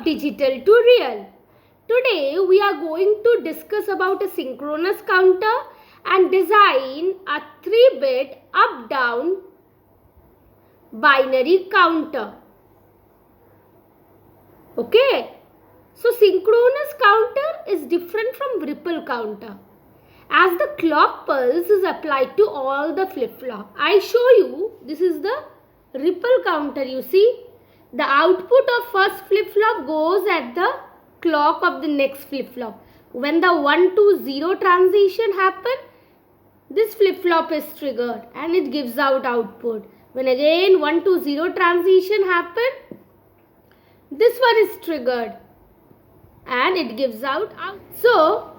digital to real. Today we are going to discuss about a synchronous counter and design a 3-bit up-down binary counter. Okay, so synchronous counter is different from ripple counter, as the clock pulse is applied to all the flip-flop. I show you, this is the ripple counter. You see, the output of first flip-flop goes at the clock of the next flip-flop. When the 1 to 0 transition happen, this flip-flop is triggered and it gives out output. When again 1 to 0 transition happen, this one is triggered and it gives out. So,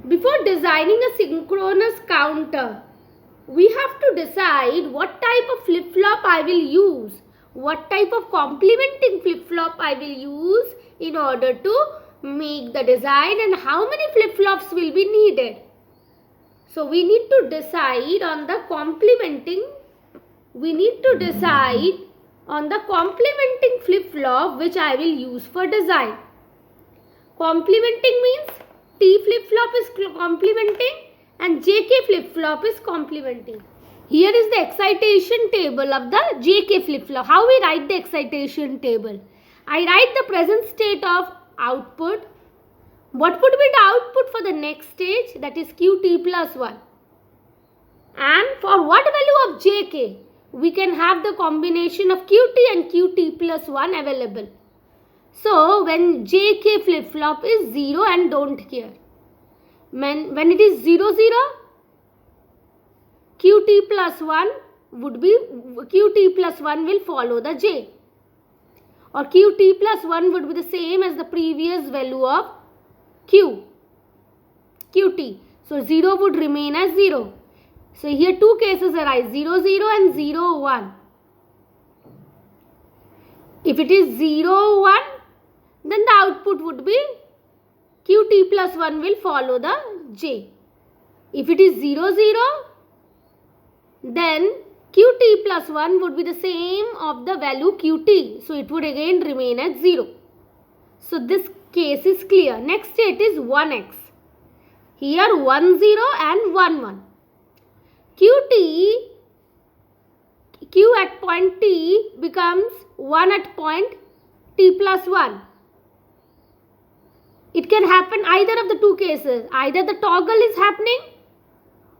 before designing a synchronous counter, we have to decide what type of flip-flop I will use, what type of complementing flip-flop I will use in order to make the design, and how many flip-flops will be needed. So, we need to decide on the complementing flip-flop which I will use for design. Complementing means T flip-flop is complementing and JK flip-flop is complementing. Here is the excitation table of the JK flip-flop. How we write the excitation table? I write the present state of output. What would be the output for the next stage? That is QT plus 1. And for what value of JK? We can have the combination of QT and QT plus 1 available. So, when JK flip-flop is 0 and don't care. When it is 0, 0, QT plus 1 will follow the J. Or QT plus 1 would be the same as the previous value of QT. So, 0 would remain as 0. So, here two cases arise, 0, 0 and 0, 1. If it is 0, 1, then the output would be QT plus 1 will follow the J. If it is 0, 0, then QT plus 1 would be the same of the value QT. So, it would again remain as 0. So, this case is clear. Next state is 1x. Here 1, 0 and 1, 1. Q at point T becomes 1 at point T plus 1. It can happen either of the two cases. Either the toggle is happening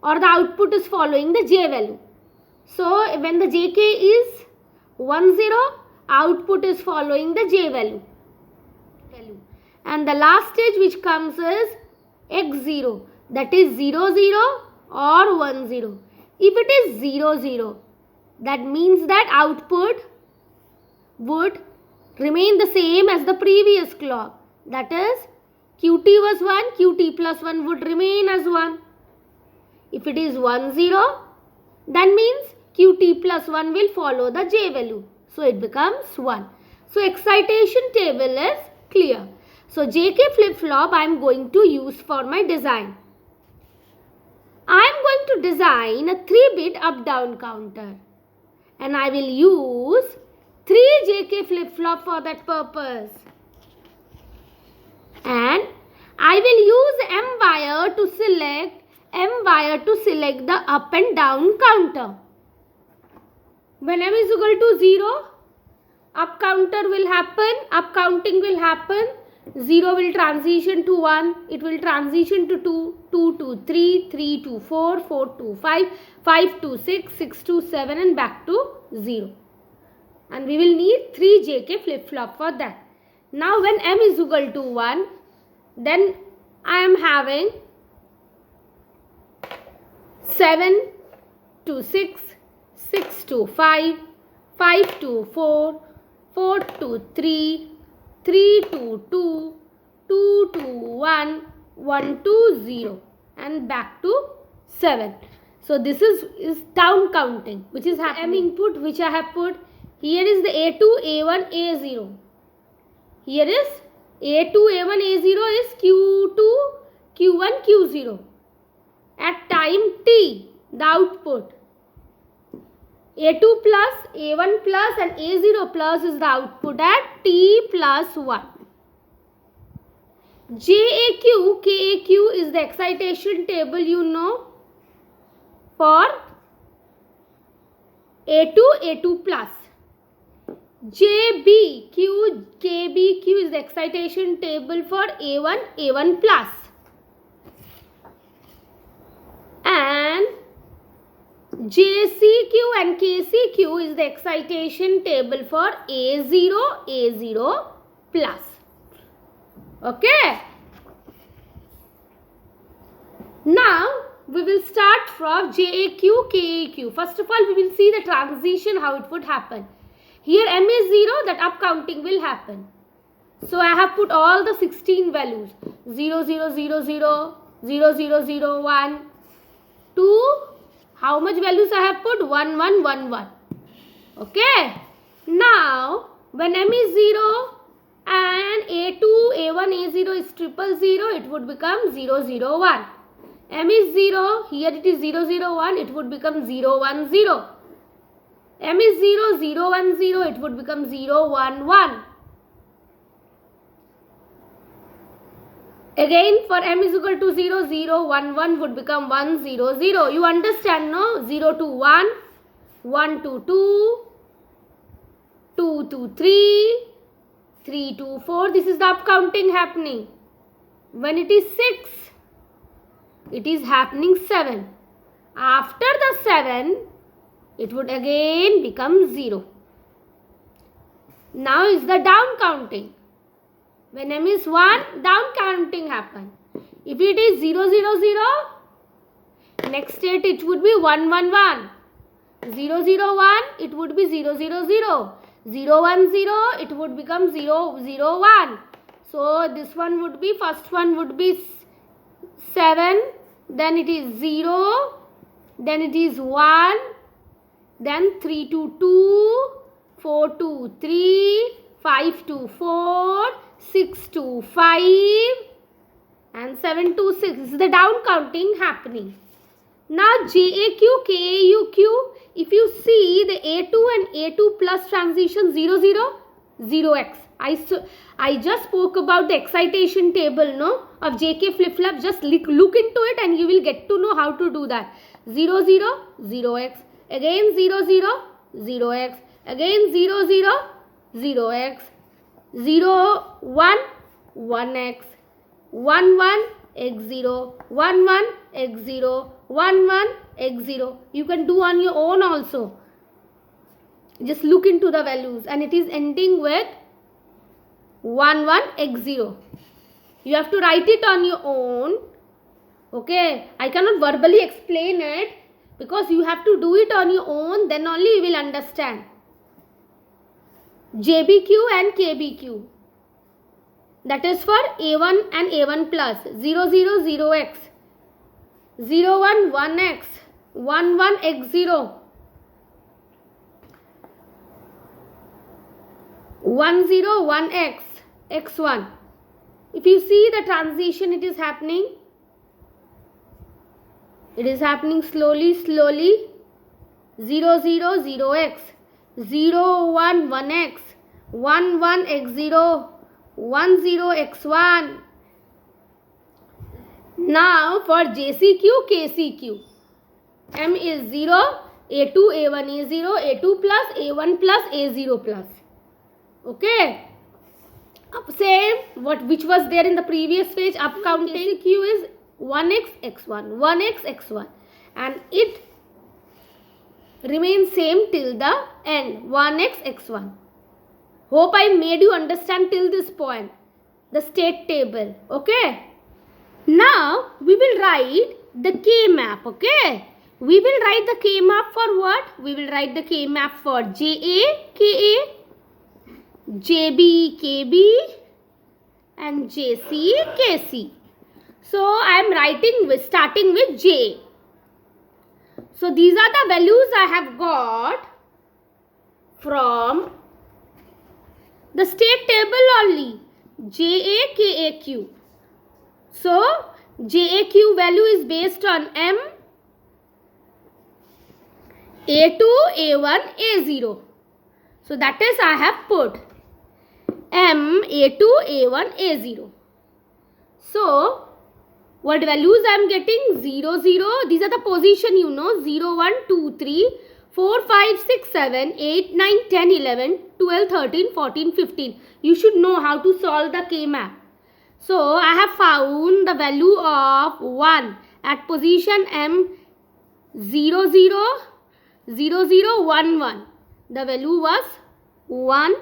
or the output is following the J value. So, when the JK is 1, 0, output is following the J value. And the last stage which comes is X0, that is 0, 0 or 1, 0. If it is 0, 0, that means that output would remain the same as the previous clock. That is, QT was 1, QT plus 1 would remain as 1. If it is 1, 0, that means QT plus 1 will follow the J value. So, it becomes 1. So, excitation table is clear. So, JK flip-flop I am going to use for my design. I am going to design a 3-bit up-down counter. And I will use 3 JK flip-flop for that purpose. And I will use M wire to select the up and down counter. When M is equal to 0, up counter will happen, up counting will happen. 0 will transition to 1, it will transition to 2, 2 to 3, 3 to 4, 4 to 5, 5 to 6, 6 to 7 and back to 0. And we will need 3 JK flip-flop for that. Now when M is equal to 1, then I am having 7 to 6, 6 to 5, 5 to 4, 4 to 3, 3 to 2, 2 to 1, 1 to 0 and back to 7. So, this is down counting which is M input which I have put. Here is the A2, A1, A0. Here is A2, A1, A0 is Q2, Q1, Q0. At time T, the output. A2 plus, A1 plus and A0 plus is the output at T plus 1. JAQ, KAQ is the excitation table you know for A2, A2 plus. JBQ, KBQ is the excitation table for A1, A1 plus. And JCQ and KCQ is the excitation table for A0, A0 plus. Okay. Now we will start from JAQ, KAQ. First of all, we will see the transition, how it would happen. Here M is 0, that up counting will happen. So I have put all the 16 values. 0, 0, 0, 0, 0, 0, 0, 1, 2. How much values I have put? 1, 1, 1, 1. Okay. Now, when M is 0 and A2, A1, A0 is 000, it would become 0, 0, 1. M is 0, here it is 0, 0, 1, it would become 0, 1, 0. M is 0, 0, 1, 0, it would become 0, 1, 1. Again, for M is equal to 0, 0, 1, 1 would become 1, 0, 0. You understand, no? 0 to 1, 1 to 2, 2 to 3, 3 to 4. This is the up counting happening. When it is 6, it is happening 7. After the 7, it would again become 0. Now is the down counting. When M is 1, down counting happen. If it is 0, 0, 0, next state it would be 1, 1, 1. 0, 0, 1, it would be 0, 0, 0. 0, 1, 0, it would become 0, 0, 1. So this one would be, first one would be 7, then it is 0, then it is 1, then 3 to 2, 4 to 3, 5 to 4, 6 to 5 and 7 to 6. This is the down counting happening. Now JAQ, KAUQ, if you see the A2 and A2 plus transition 0, 0, 0x. I just spoke about the excitation table, no, of JK flip-flop. Just look into it and you will get to know how to do that. 0, 0, 0x. Again 0, 0, 0x. Again 0, 0, 0x. 0, 1, 1x. 1, 1, x0. 1, 1, x0. 1, 1, x0. You can do on your own also. Just look into the values and it is ending with 1, 1, x0. You have to write it on your own. Okay. I cannot verbally explain it because you have to do it on your own. Then only you will understand. JBQ and KBQ. That is for A1 and A1 plus. 0, 0, 0x. 0, 1, 1x. 1, 1, x0. 1, 0, 1x. x1. If you see the transition, it is happening. It is happening slowly, slowly. 0, 0, 0x. 0, 1, 1x. 1, 1, x0. 1, 0, x1. Now for JCQ, KCQ. M is 0, A2, A1, A0, A2 plus, A1 plus, A0 plus. Okay. Same, which was there in the previous page, up counting. KCQ is 1x, x1, 1x, x1. And it remains same till the end, 1x, x1. Hope I made you understand till this point, the state table. Okay. Now, we will write the K map. Okay. We will write the K map for what? We will write the K map for JA, KA, JB, KB and JC, KC. So, I am writing with, starting with J. So, these are the values I have got from the state table only. JA, KAQ. So, JAQ value is based on M, A2, A1, A0. So, that is I have put M, A2, A1, A0. So what values I am getting? 0, 0. These are the position, you know. 0, 1, 2, 3, 4, 5, 6, 7, 8, 9, 10, 11, 12, 13, 14, 15. You should know how to solve the K-map. So I have found the value of 1 at position M 0, 0, 0, 0, 1, 1. The value was 1.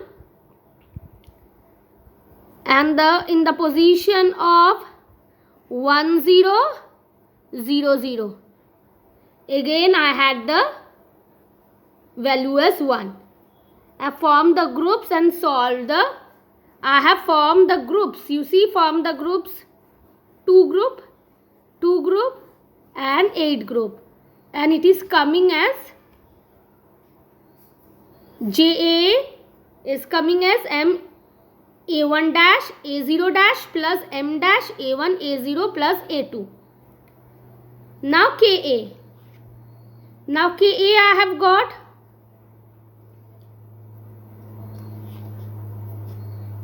And in the position of 1, 0, 0, 0. Again I had the value as 1. I formed the groups and solved the. I have formed the groups. You see, form the groups. 2 group, 2 group and 8 group. And it is coming as JA is coming as M A1 dash A0 dash plus M dash A1 A0 plus A2. Now KA. Now KA I have got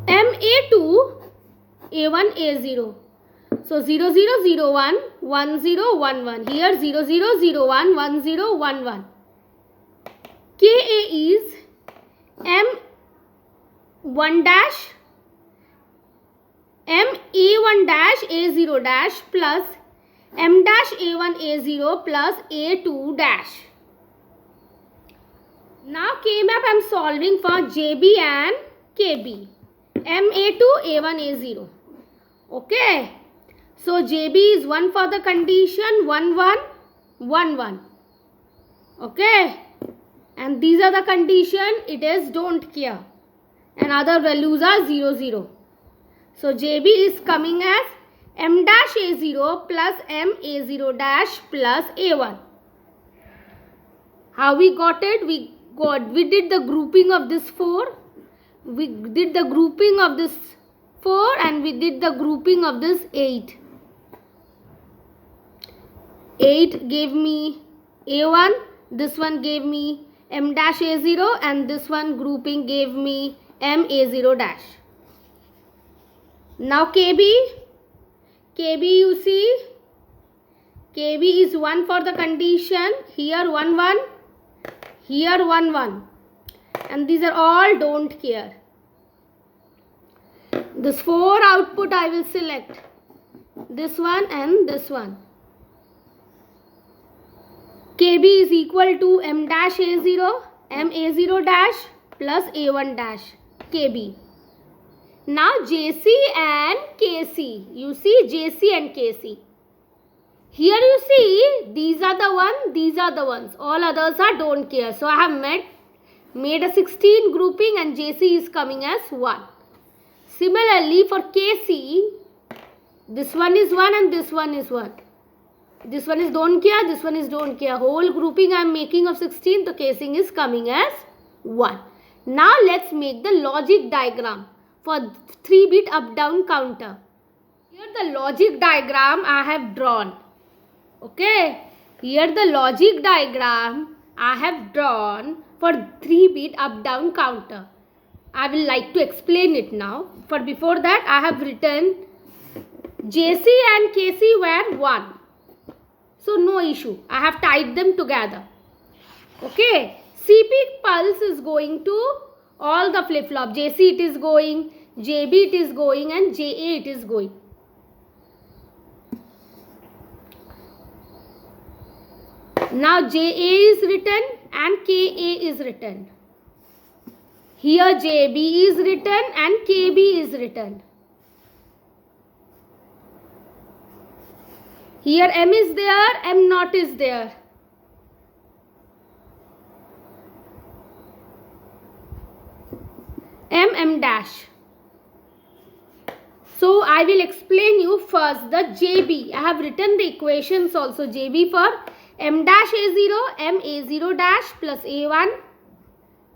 MA2 A1 A0. So 0 0 0 1 1 0 1 1. Here 0 0 0 1 1 0 1 1. KA is M1 dash M A1 dash A0 dash plus M dash A1 A0 plus A2 dash. Now K-map I am solving for JB and KB. MA2 A1 A0. Okay. So JB is 1 for the condition 1 1 1 1. Okay. And these are the condition, it is don't care. And other values are 0 0. So JB is coming as M dash A0 plus M A0 dash plus A1. How we got it? We did the grouping of this 4. We did the grouping of this 4 and we did the grouping of this 8. 8 gave me A1, this one gave me M dash A0 and this one grouping gave me M A0 dash. Now KB you see, KB is 1 for the condition, here 1 1, here 1 1. And these are all don't care. This 4 output I will select. This one and this one. KB is equal to M dash A0, M A0 dash plus A1 dash KB. Now JC and KC. You see JC and KC. Here you see these are the one, these are the ones. All others are don't care. So I have made a 16 grouping and JC is coming as 1. Similarly for KC, this one is 1 and this one is 1. This one is don't care, this one is don't care. Whole grouping I am making of 16, the casing is coming as 1. Now let's make the logic diagram for 3-bit up-down counter. Here the logic diagram I have drawn. Okay, here the logic diagram I have drawn for 3-bit up-down counter. I will like to explain it now. For before that I have written JC and KC were 1. So no issue. I have tied them together. Okay. CP pulse is going to all the flip-flop. JC it is going, JB it is going and JA it is going. Now JA is written and KA is written. Here JB is written and KB is written. Here M is there, M not is there. M dash. So I will explain you first the JB. I have written the equations also. JB for M dash A0, M A0 dash plus A1.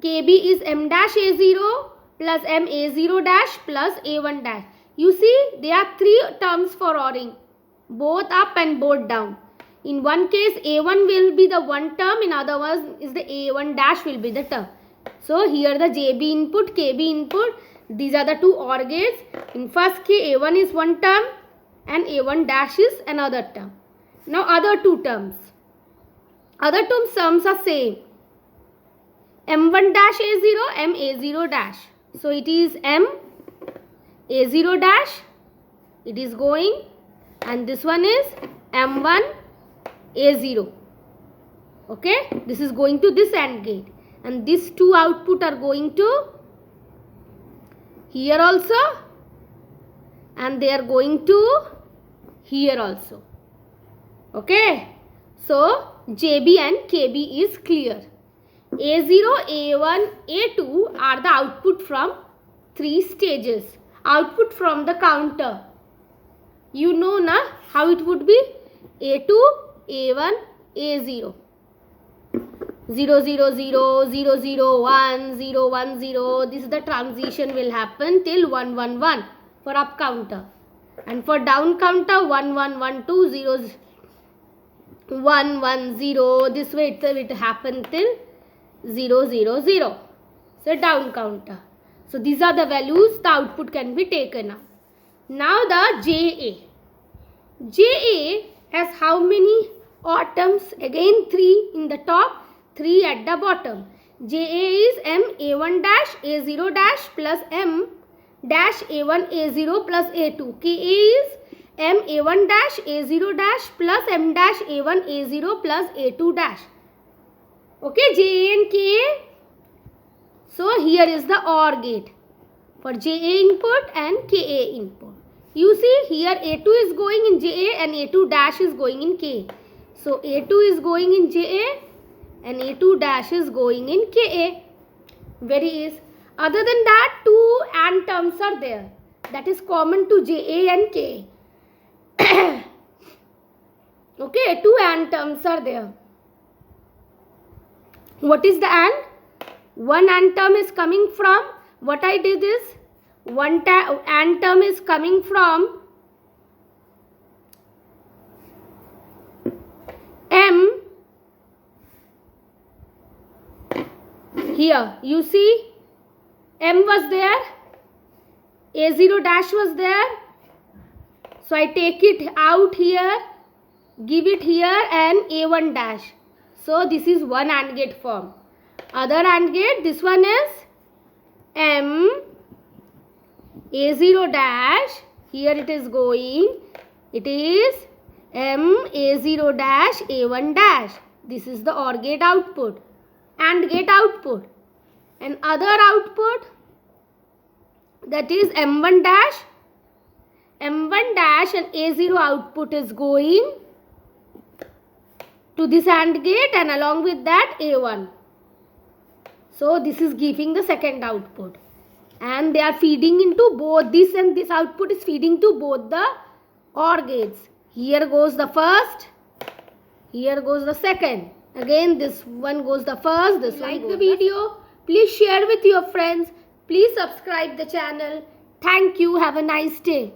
KB is M dash A0 plus M A0 dash plus A1 dash. You see there are 3 terms for ORing. Both up and both down. In one case A1 will be the one term, in other one is the A1 dash will be the term. So here the JB input, KB input, these are the 2 OR gates. In first case A1 is one term, and A1 dash is another term. Now other two terms. Other two terms are same. M1 dash A0, M A0 dash. So it is M A0 dash. It is going, and this one is M1 A0. Okay, this is going to this AND gate, and these two output are going to here also, and they are going to here also. Okay, so JB and KB is clear. A0, A1, A2 are the output from three stages. Output from the counter. You know na how it would be? A2, A1, A0. 0, 0, 0, 0, 0, 1, 0, 1, 0. This is the transition will happen till 1, 1, 1 for up counter. And for down counter 1, 1, 1, 2, 0, 1, 1, 0. This way it will happen till 0, 0, 0. So down counter. So these are the values the output can be taken up. Now the JA. JA has how many odd terms? Again 3 in the top, 3 at the bottom. JA is M A1 dash A0 dash plus M dash A1 A0 plus A2. KA is M A1 dash A0 dash plus M dash A1 A0 plus A2 dash. Okay, JA and KA. So here is the OR gate for JA input and KA input. You see here A2 is going in JA and A2 dash is going in KA. So A2 is going in JA and A2 dash is going in KA. Very easy. Other than that, two AND terms are there. That is common to JA and KA. Okay, two AND terms are there. What is the AND? One AND term is coming from, what I did is, one AND term is coming from M. Here, you see, M was there, A0 dash was there. So I take it out here, give it here and A1 dash. So this is one AND gate form. Other AND gate, this one is M A0 dash. Here it is going. It is M A0 dash A1 dash. This is the OR gate output. AND gate output. And other output, that is M1 dash. M1 dash and A0 output is going to this AND gate, and along with that A1. So this is giving the second output, and they are feeding into both this, and this output is feeding to both the OR gates. Here goes the first, here goes the second. Again this one goes the first, this one goes. Like the video, please share with your friends. Please subscribe the channel. Thank you. Have a nice day.